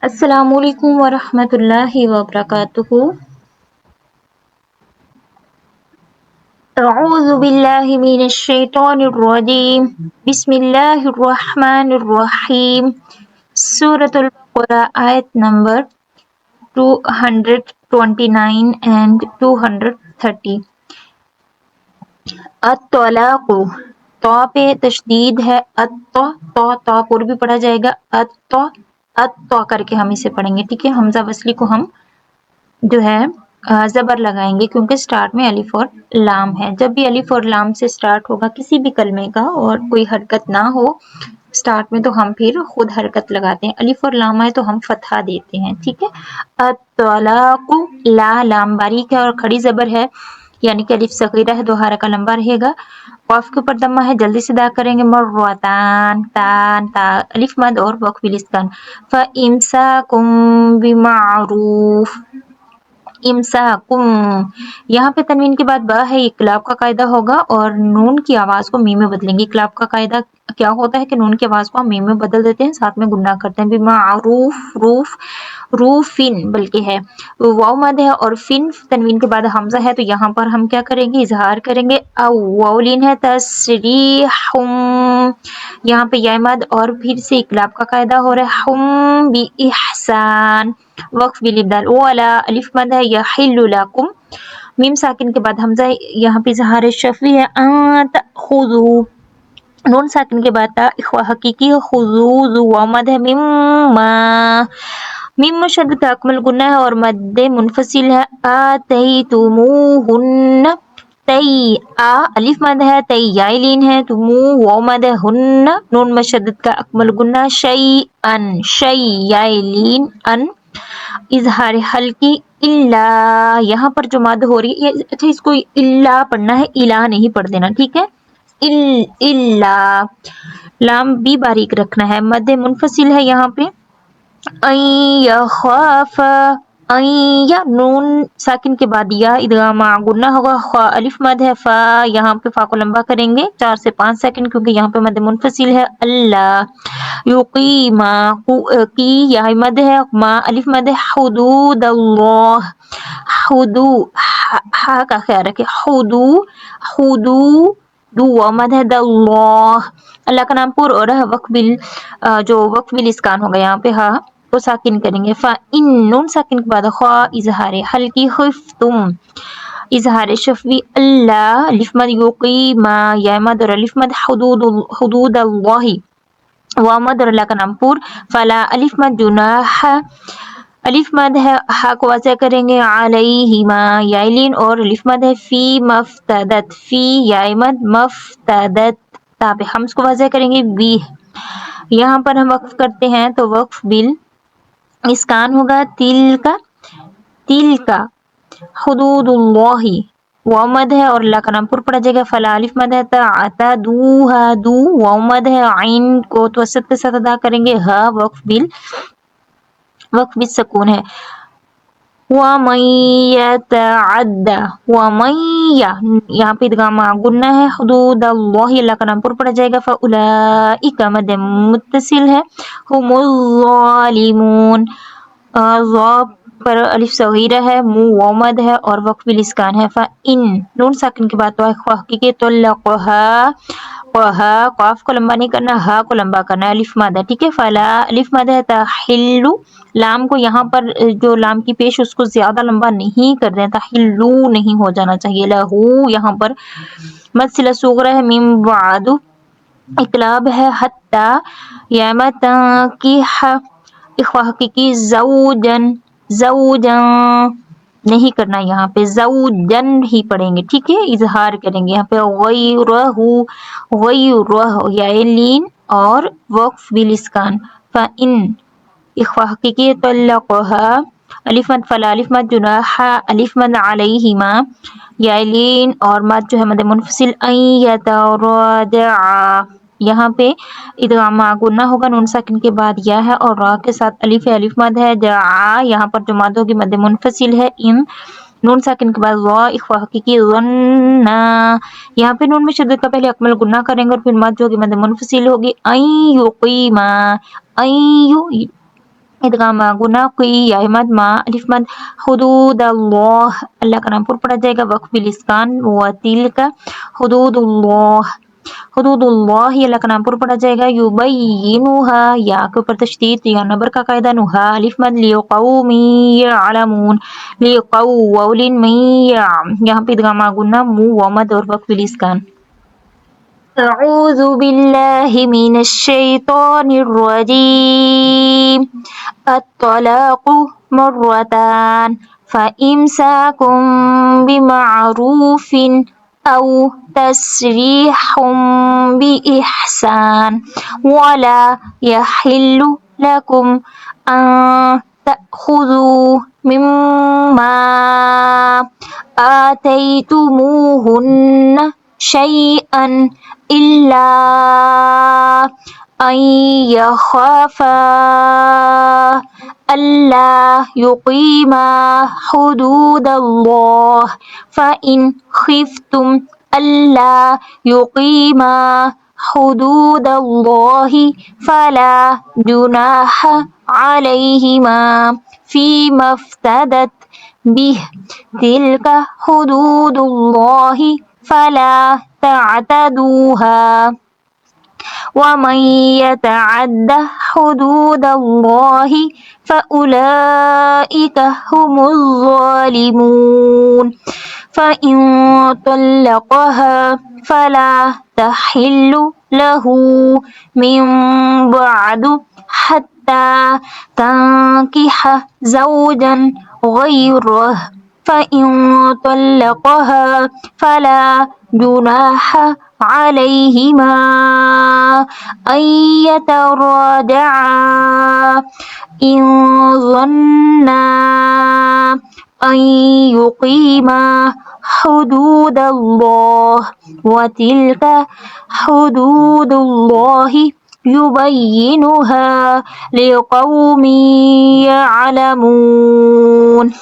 السلام علیکم ورحمۃ اللہ وبرکاتہ۔ اعوذ باللہ من الشیطان الرجیم، بسم اللہ الرحمن الرحیم۔ سورۃ البقرہ آیت نمبر 229 and 230۔ الطلاق، تو پہ تشدید ہے، تو پر بھی پڑھا جائے گا، تو کر کے ہم اسے پڑھیں گے، ٹھیک ہے۔ حمزہ وصلی کو ہم جو ہے زبر لگائیں گے کیونکہ سٹارٹ میں الف اور لام ہے۔ جب بھی الف اور لام سے سٹارٹ ہوگا کسی بھی کلمے کا اور کوئی حرکت نہ ہو سٹارٹ میں تو ہم پھر خود حرکت لگاتے ہیں، الف اور لام آئے تو ہم فتحہ دیتے ہیں، ٹھیک ہے۔ الطلاق، لا لام باریک ہے اور کھڑی زبر ہے، یعنی کہ الف صغیرہ ہے، دو حرکہ لمبا رہے گا۔ قاف کے اوپر دمہ ہے، جلدی سے ادا کریں گے، مرتان، تان، تا، الف مد اور وقف بالاسکان۔ فَإِمْسَاكُمْ بِمَعْرُوفٍ، امساکم، یہاں پہ تنوین کے بعد با ہے، اقلاب کا قاعدہ ہوگا اور نون کی آواز کو میم میں بدلیں گے۔ اقلاب کا قاعدہ کیا ہوتا ہے کہ نون کی آواز کو ہم میم میں بدل دیتے ہیں، ساتھ میں گناہ کرتے ہیں۔ بمعروف، روف، روفن بلکہ ہے، واو مد ہے اور فن تنوین کے بعد حمزہ ہے، تو یہاں پر ہم کیا کریں گے، اظہار کریں گے۔ او واو لین ہے، تسریحم، یہاں پہ یا مد اور پھر سے اقلاب کا قاعدہ ہو رہا ہے، ہم بی احسان، وقف بالابدال، ولا الف مد ہے، یحل لکم، میم ساکن کے بعد حمزہ، یہاں پہ اظہار شفوی ہے، تأخذوا، نون ساکن کے بعد تا اخوا حقیقی، خذو، واو مد ہے، میم مشدد کا اکمل گنہ ہے اور مد منفصل ہے، آتیتموہن، تی آ الف مد ہے، تی یا لین ہے، تمو واو مد ہے، ہن نون مشدد کا اکمل گنہ، شیئن، شی یا لین، ان اظہار حلقی، الا، یہاں پر جو مد ہو رہی ہے، اچھا اس کو الا پڑھنا ہے، الا نہیں پڑھ دینا، ٹھیک ہے۔ الا، لام بھی باریک رکھنا ہے، مد منفصل ہے یہاں پہ، این یخاف، این، یا نون ساکن کے بعد یا ادغام گنہ ہوگا، خا الف مد ہے، فا، یہاں پہ فا کو لمبا کریں گے 4 سے 5 سیکنڈ کیونکہ یہاں پہ مد منفصل ہے، اللہ، یقیما، کی یا مد ہے، ما الف مد ہے، حدود اللہ، ہا کا خیال رکھے، دو مد ہے، اللہ، اللہ کا نام پر اور وقف جو وقف بالاسکان ہوگا یہاں پہ ہا کو ساکن کریں گے، فَإِن، نون ساکن کے بعد خوا اظہار حلقی، خفتم، اظہار شفوی، اللہ الف مد، یقیما یا مد اور الف مد، حدود اللہ، واو مد اور اللہ کا نام پر، فلا الف مد، جناح الف مد ہے، ہا کو واضح کریں گے، علیہما یا لین اور الف مد ہے، فی مفتدت، فی یا مد، مفتدت، تا پہ ہم اس کو واضح کریں گے، بی، یہاں پر ہم وقف کرتے ہیں تو وقف بال اسکان ہوگا، تل کا حدود اللہ، واو مد ہے اور اللہ کا نام پر پڑا جائے گا، فلا الف مد ہے، تعتدوها، دو واو مد ہے، عین کو توسط کے ساتھ ادا کریں گے، ہا وقف بالسکون ہے، وَمَن يَتَعَدَّ، وَمَن، یہاں پہ ادغام گنہ ہے، حدود اللہ اللہ کا نام پر پڑا جائے گا، فَأُولَئِکَ مد متصل ہے، هُمُ الظَّالِمُونَ، ظا پر الف صغیرہ ہے، مو واو مد ہے اور وقف بالاسکان ہے، فَإِن، نون ساکن کے بعد تو حقیقی طلقها، قاف کو لمبا نہیں کرنا، ہا کو لمبا کرنا ہے، الف مد ہے، ٹھیک ہے۔ فلا الف مد ہے، تحل، لام کو یہاں پر جو لام کی پیش اس کو زیادہ لمبا نہیں کر دیں، تحلو نہیں ہو جانا چاہیے، لہو یہاں پر مد صلہ صغرا ہے، میم بعد اقلاب ہے، حتی یا تنکح، اخوا حقیقی، زوجن نہیں کرنا، یہاں پہ زوجن ہی پڑھیں گے، ٹھیک ہے، اظہار کریں گے، یہاں پہ غیرہ یا لین اور وقف بالاسکان، فإن، اخوا حقیقی، طلقها الف مد، فلا الف مد، جناح الف مد، علیہما یا لین اور مد جو ہے مد منفصل، ان یتراجعا، یہاں پہ ادغام گنہ ہوگا، نون ساکن کے بعد یا ہے اور را کے ساتھ الف مد ہے، جعا یہاں پر جو مد ہوگی مد منفصل ہے، ان نون ساکن کے بعد وا اخوا حقیقی، ظننا، یہاں پہ نون میں شدت کا پہلے اکمل گنہ کریں گے اور پھر مد جو ہوگی مد منفصل ہوگی، این یقیما، ادغام گنا کی یا مد ما الف مد حدود اللہ اللہ کا نام پر پڑھا جائے گا وقف بالاسکان وتلک حدود اللہ حدود اللہ اللہ کا نام پر پڑھا جائے گا یبینھا یا کے اوپر تشدید یا نبر کا قاعدہ نوحا الف مد لقوم یعلمون لقول من یہاں پہ ادغام گنا مو و مد اور وقف بالاسکان اعوذ باللہ من الشیطان الرجیم الطلاق مرتان فإمساك بمعروف أو تسريح بإحسان ولا يحل لكم أن تأخذوا مما آتيتموهن شيئا إلا أن يخافا ألا يقيما حدود الله فإن خفتم ألا يقيما حدود الله فلا جناح عليهما فيما افتدت به تلك حدود الله فلا تعتدوها ومن يتعد حدود الله فأولئك هم الظالمون فإن طلقها فلا تحل له من بعد حتى تنكح زوجا غيره فإن طلقها فلا جناح عليهما أن يتراجعا إن ظنا أن يقيما حدود الله وتلك حدود الله يبينها لقوم يعلمون